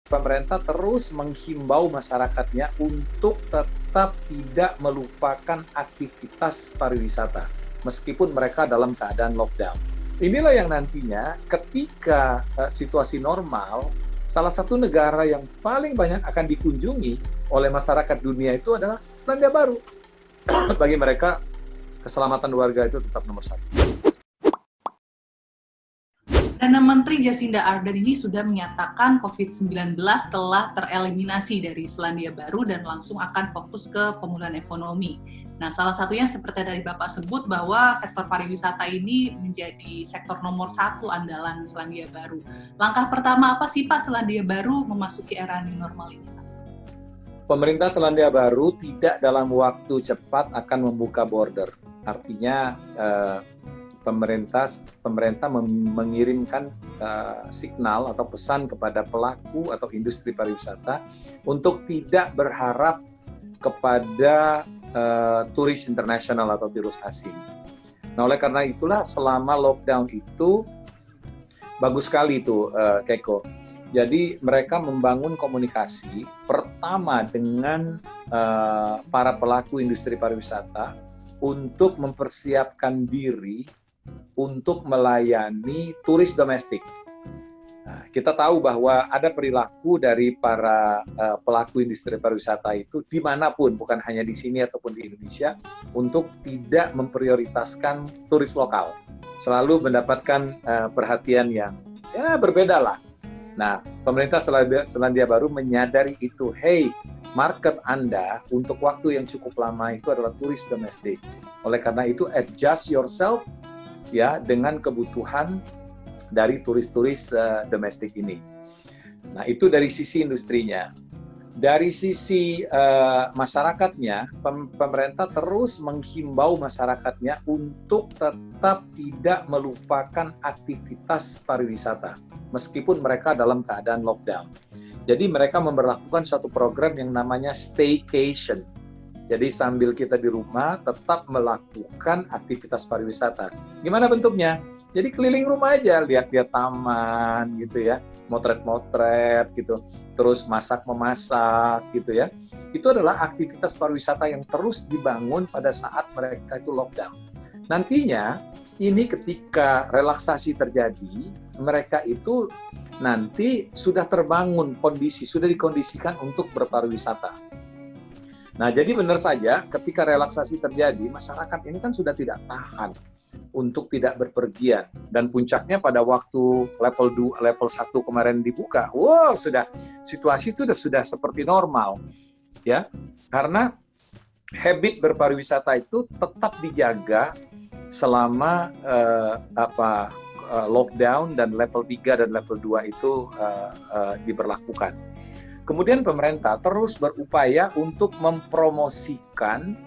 pemerintah terus menghimbau masyarakatnya untuk tetap tidak melupakan aktivitas pariwisata, meskipun mereka dalam keadaan lockdown. Inilah yang nantinya ketika situasi normal, salah satu negara yang paling banyak akan dikunjungi oleh masyarakat dunia itu adalah Selandia Baru. Bagi mereka, keselamatan warga itu tetap nomor satu. Perdana Menteri Jacinda Ardern ini sudah menyatakan COVID-19 telah tereliminasi dari Selandia Baru dan langsung akan fokus ke pemulihan ekonomi. Nah, salah satunya seperti dari Bapak sebut bahwa sektor pariwisata ini menjadi sektor nomor 1 andalan Selandia Baru. Langkah pertama apa sih Pak Selandia Baru memasuki era new normal ini? Pemerintah Selandia Baru tidak dalam waktu cepat akan membuka border. Artinya pemerintah mengirimkan signal atau pesan kepada pelaku atau industri pariwisata untuk tidak berharap kepada turis internasional atau turis asing. Nah, oleh karena itulah selama lockdown itu bagus sekali itu Keiko. Jadi mereka membangun komunikasi pertama dengan para pelaku industri pariwisata untuk mempersiapkan diri untuk melayani turis domestik. Nah, kita tahu bahwa ada perilaku dari para pelaku industri pariwisata itu dimanapun, bukan hanya di sini ataupun di Indonesia, untuk tidak memprioritaskan turis lokal. Selalu mendapatkan perhatian yang berbeda lah. Nah, pemerintah Selandia Baru menyadari itu. Hey, market Anda untuk waktu yang cukup lama itu adalah turis domestik. Oleh karena itu, adjust yourself ya dengan kebutuhan dari turis-turis domestik ini. Nah, itu dari sisi industrinya. Dari sisi masyarakatnya, pemerintah terus menghimbau masyarakatnya untuk tetap tidak melupakan aktivitas pariwisata, meskipun mereka dalam keadaan lockdown. Jadi mereka memberlakukan suatu program yang namanya staycation. Jadi sambil kita di rumah tetap melakukan aktivitas pariwisata. Gimana bentuknya? Jadi keliling rumah aja, lihat-lihat taman gitu ya, motret-motret gitu, terus masak-memasak gitu ya. Itu adalah aktivitas pariwisata yang terus dibangun pada saat mereka itu lockdown. Nantinya ini ketika relaksasi terjadi, mereka itu nanti sudah terbangun kondisi, sudah dikondisikan untuk berpariwisata. Nah, jadi benar saja ketika relaksasi terjadi, masyarakat ini kan sudah tidak tahan untuk tidak berpergian. Dan puncaknya pada waktu level 1 kemarin dibuka, situasi itu sudah seperti normal. Ya, karena habit berpariwisata itu tetap dijaga selama lockdown dan level 3 dan level 2 itu diberlakukan. Kemudian pemerintah terus berupaya untuk mempromosikan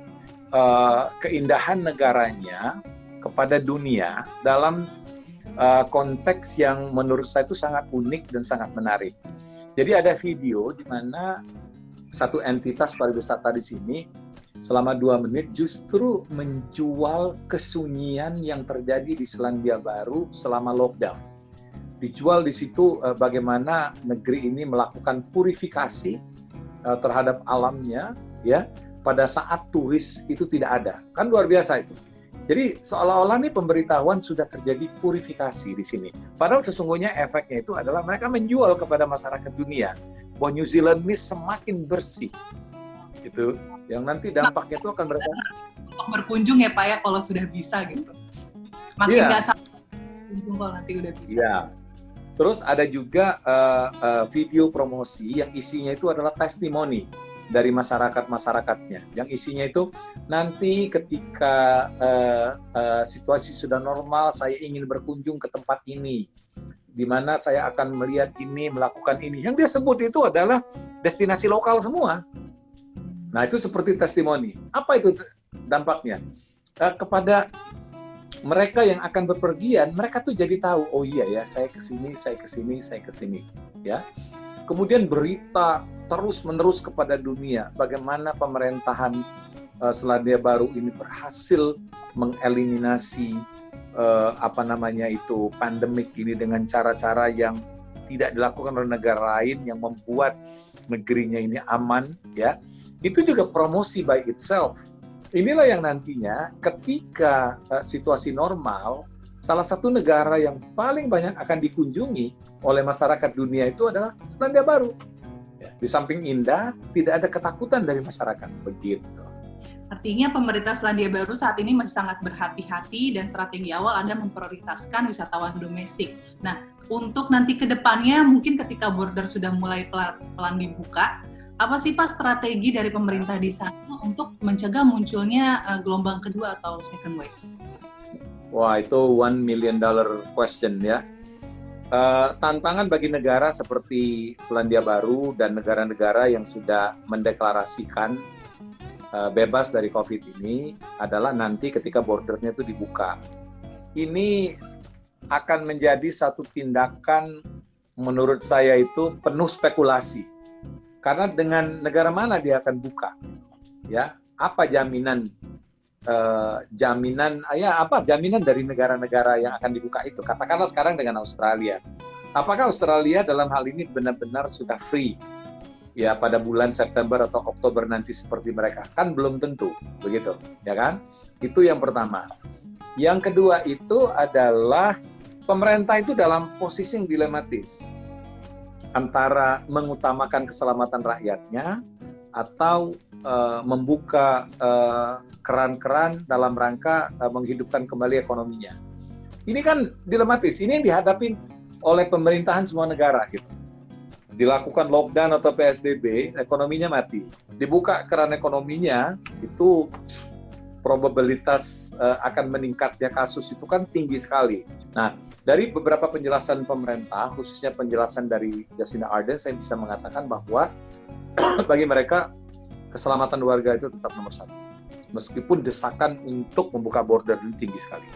keindahan negaranya kepada dunia dalam konteks yang menurut saya itu sangat unik dan sangat menarik. Jadi ada video di mana satu entitas pariwisata di sini selama 2 menit justru menjual kesunyian yang terjadi di Selandia Baru selama lockdown. Dijual di situ bagaimana negeri ini melakukan purifikasi terhadap alamnya ya pada saat turis itu tidak ada. Kan luar biasa itu. Jadi seolah-olah nih pemberitahuan sudah terjadi purifikasi di sini. Padahal sesungguhnya efeknya itu adalah mereka menjual kepada masyarakat dunia bahwa New Zealand ini semakin bersih. Gitu. Yang nanti dampaknya itu akan untuk berkunjung ya Pak ya kalau sudah bisa gitu. Makin nggak sabar berkunjung kalau nanti udah bisa. Iya. Terus ada juga video promosi yang isinya itu adalah testimoni dari masyarakat-masyarakatnya. Yang isinya itu nanti ketika situasi sudah normal, saya ingin berkunjung ke tempat ini, di mana saya akan melihat ini, melakukan ini. Yang dia sebut itu adalah destinasi lokal semua. Nah, itu seperti testimoni. Apa itu dampaknya? Kepada mereka yang akan bepergian, mereka tuh jadi tahu, oh iya ya, saya kesini, ya. Kemudian berita terus-menerus kepada dunia, bagaimana pemerintahan Selandia Baru ini berhasil mengeliminasi pandemik ini dengan cara-cara yang tidak dilakukan oleh negara lain yang membuat negerinya ini aman, ya, itu juga promosi by itself. Inilah yang nantinya ketika situasi normal, salah satu negara yang paling banyak akan dikunjungi oleh masyarakat dunia itu adalah Selandia Baru. Ya, di samping indah, tidak ada ketakutan dari masyarakat, begitu. Artinya pemerintah Selandia Baru saat ini masih sangat berhati-hati dan strategi awal Anda memprioritaskan wisatawan domestik. Nah, untuk nanti ke depannya mungkin ketika border sudah mulai pelan dibuka, apa sih Pak strategi dari pemerintah di sana untuk mencegah munculnya gelombang kedua atau second wave? Wah, itu $1 million question ya. Tantangan bagi negara seperti Selandia Baru dan negara-negara yang sudah mendeklarasikan bebas dari COVID ini adalah nanti ketika bordernya itu dibuka. Ini akan menjadi satu tindakan menurut saya itu penuh spekulasi. Karena dengan negara mana dia akan buka? Ya, apa jaminan dari negara-negara yang akan dibuka itu? Katakanlah sekarang dengan Australia. Apakah Australia dalam hal ini benar-benar sudah free? Ya, pada bulan September atau Oktober nanti seperti mereka, kan belum tentu, begitu, ya kan? Itu yang pertama. Yang kedua itu adalah pemerintah itu dalam posisi yang dilematis antara mengutamakan keselamatan rakyatnya atau membuka keran-keran dalam rangka menghidupkan kembali ekonominya. Ini kan dilematis. Ini yang dihadapi oleh pemerintahan semua negara, gitu. Dilakukan lockdown atau PSBB, ekonominya mati. Dibuka keran ekonominya, itu probabilitas akan meningkatnya kasus itu kan tinggi sekali. Nah, dari beberapa penjelasan pemerintah, khususnya penjelasan dari Jacinda Ardern, saya bisa mengatakan bahwa bagi mereka keselamatan warga itu tetap nomor satu. Meskipun desakan untuk membuka border ini tinggi sekali.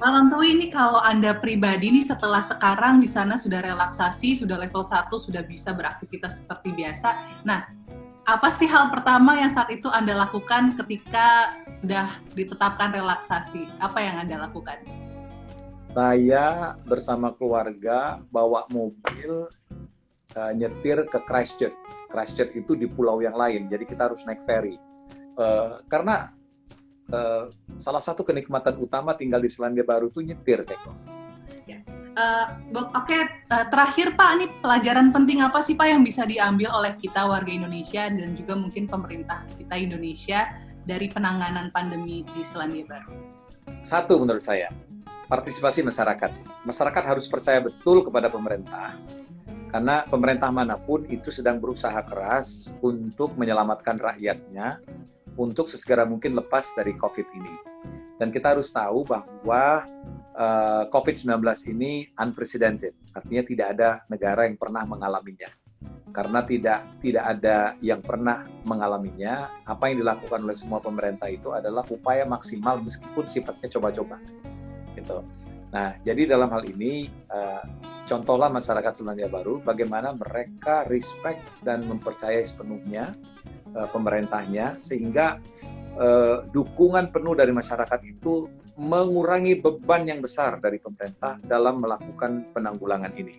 Pak Tantowi, ini kalau Anda pribadi nih setelah sekarang di sana sudah relaksasi, sudah level 1, sudah bisa beraktivitas seperti biasa. Nah, apa sih hal pertama yang saat itu Anda lakukan ketika sudah ditetapkan relaksasi? Apa yang Anda lakukan? Saya bersama keluarga bawa mobil nyetir ke Christchurch. Christchurch itu di pulau yang lain, jadi kita harus naik ferry. Karena salah satu kenikmatan utama tinggal di Selandia Baru itu nyetir, Teko. Oke, terakhir Pak, ini pelajaran penting apa sih Pak yang bisa diambil oleh kita warga Indonesia dan juga mungkin pemerintah kita Indonesia dari penanganan pandemi di Selandia Baru? Satu menurut saya, partisipasi masyarakat. Masyarakat harus percaya betul kepada pemerintah, karena pemerintah manapun itu sedang berusaha keras untuk menyelamatkan rakyatnya, untuk sesegera mungkin lepas dari COVID ini. Dan kita harus tahu bahwa COVID-19 ini unprecedented, artinya tidak ada negara yang pernah mengalaminya. Karena tidak ada yang pernah mengalaminya, apa yang dilakukan oleh semua pemerintah itu adalah upaya maksimal meskipun sifatnya coba-coba. Gitu. Nah, jadi dalam hal ini, contohlah masyarakat Selandia Baru, bagaimana mereka respect dan mempercayai sepenuhnya pemerintahnya, sehingga dukungan penuh dari masyarakat itu mengurangi beban yang besar dari pemerintah dalam melakukan penanggulangan ini.